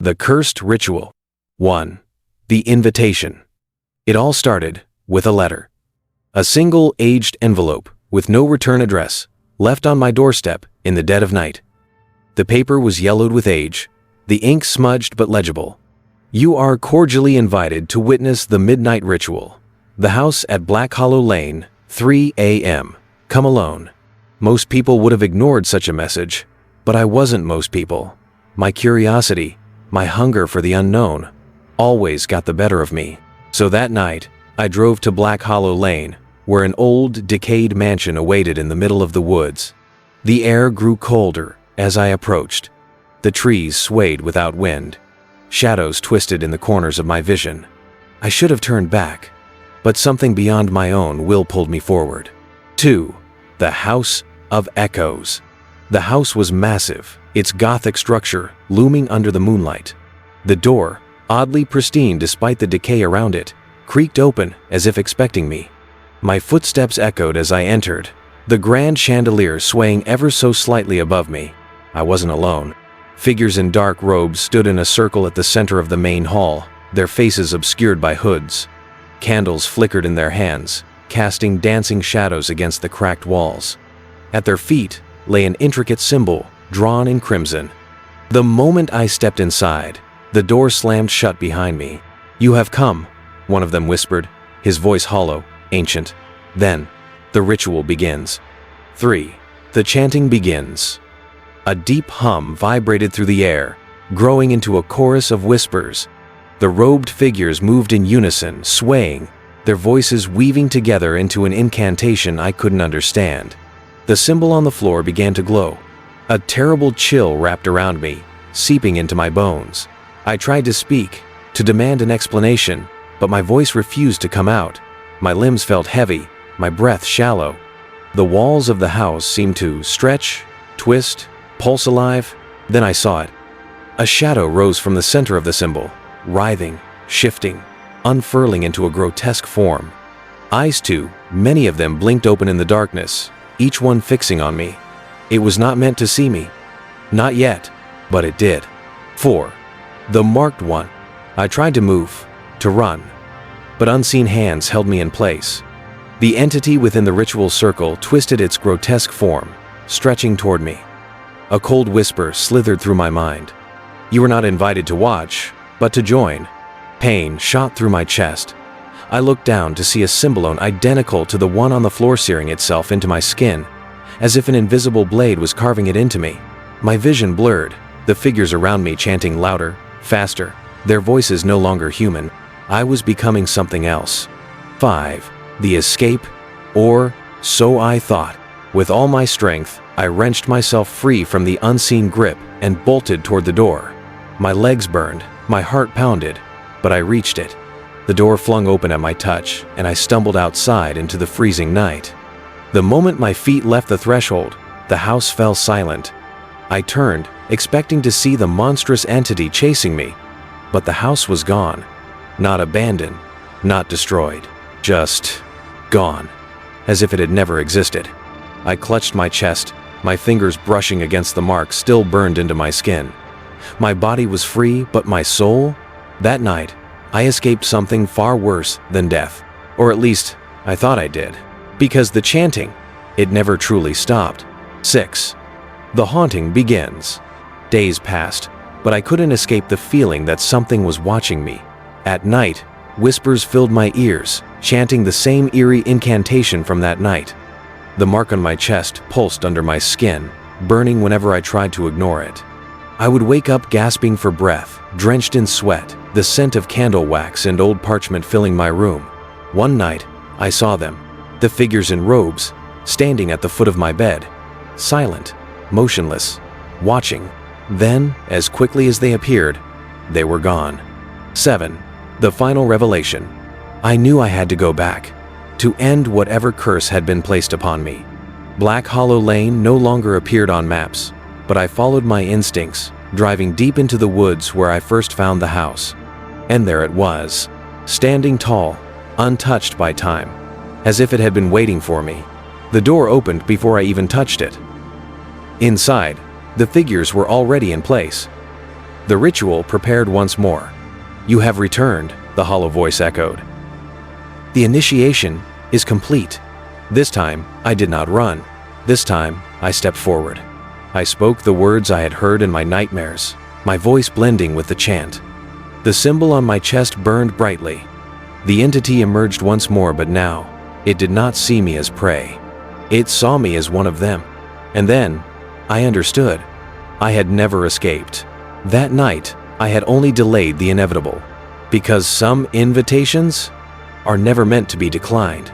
The Cursed Ritual. 1. The Invitation. It all started with a letter. A single aged envelope with no return address, left on my doorstep in the dead of night. The paper was yellowed with age, the ink smudged but legible. You are cordially invited to witness the midnight ritual. The house at Black Hollow Lane, 3 a.m. Come alone. Most people would have ignored such a message, but I wasn't most people. My curiosity, my hunger for the unknown, always got the better of me. So that night, I drove to Black Hollow Lane, where an old, decayed mansion awaited in the middle of the woods. The air grew colder as I approached. The trees swayed without wind. Shadows twisted in the corners of my vision. I should have turned back, but something beyond my own will pulled me forward. 2. The House of Echoes. The house was massive, its Gothic structure looming under the moonlight. The door, oddly pristine despite the decay around it, creaked open as if expecting me. My footsteps echoed as I entered, the grand chandelier swaying ever so slightly above me. I wasn't alone. Figures in dark robes stood in a circle at the center of the main hall, their faces obscured by hoods. Candles flickered in their hands, casting dancing shadows against the cracked walls. At their feet lay an intricate symbol drawn in crimson. The moment I stepped inside, the door slammed shut behind me. "You have come," one of them whispered, his voice hollow, ancient. Then, the ritual begins. 3. The chanting begins. A deep hum vibrated through the air, growing into a chorus of whispers. The robed figures moved in unison, swaying, their voices weaving together into an incantation I couldn't understand. The symbol on the floor began to glow. A terrible chill wrapped around me, seeping into my bones. I tried to speak, to demand an explanation, but my voice refused to come out. My limbs felt heavy, my breath shallow. The walls of the house seemed to stretch, twist, pulse alive. Then I saw it. A shadow rose from the center of the symbol, writhing, shifting, unfurling into a grotesque form. Eyes too, many of them blinked open in the darkness, each one fixing on me. It was not meant to see me. Not yet, but it did. 4. The Marked One. I tried to move, to run, but unseen hands held me in place. The entity within the ritual circle twisted its grotesque form, stretching toward me. A cold whisper slithered through my mind. You were not invited to watch, but to join. Pain shot through my chest. I looked down to see a symbol identical to the one on the floor searing itself into my skin, as if an invisible blade was carving it into me. My vision blurred, the figures around me chanting louder, faster, their voices no longer human. I was becoming something else. 5. The Escape, or so I thought. With all my strength, I wrenched myself free from the unseen grip and bolted toward the door. My legs burned, my heart pounded, but I reached it. The door flung open at my touch, and I stumbled outside into the freezing night. The moment my feet left the threshold, the house fell silent. I turned, expecting to see the monstrous entity chasing me, but the house was gone. Not abandoned, not destroyed, just gone, as if it had never existed. I clutched my chest, my fingers brushing against the mark still burned into my skin. My body was free, but my soul? That night, I escaped something far worse than death. Or at least, I thought I did. Because the chanting, it never truly stopped. 6. The haunting begins. Days passed, but I couldn't escape the feeling that something was watching me. At night, whispers filled my ears, chanting the same eerie incantation from that night. The mark on my chest pulsed under my skin, burning whenever I tried to ignore it. I would wake up gasping for breath, drenched in sweat, the scent of candle wax and old parchment filling my room. One night, I saw them, the figures in robes, standing at the foot of my bed, silent, motionless, watching. Then, as quickly as they appeared, they were gone. 7. The Final Revelation. I knew I had to go back, to end whatever curse had been placed upon me. Black Hollow Lane no longer appeared on maps, but I followed my instincts, driving deep into the woods where I first found the house. And there it was, standing tall, untouched by time, as if it had been waiting for me. The door opened before I even touched it. Inside, the figures were already in place. The ritual prepared once more. "You have returned," the hollow voice echoed. "The initiation is complete." This time, I did not run. This time, I stepped forward. I spoke the words I had heard in my nightmares, my voice blending with the chant. The symbol on my chest burned brightly. The entity emerged once more, but now, it did not see me as prey. It saw me as one of them. And then, I understood. I had never escaped. That night, I had only delayed the inevitable. Because some invitations are never meant to be declined.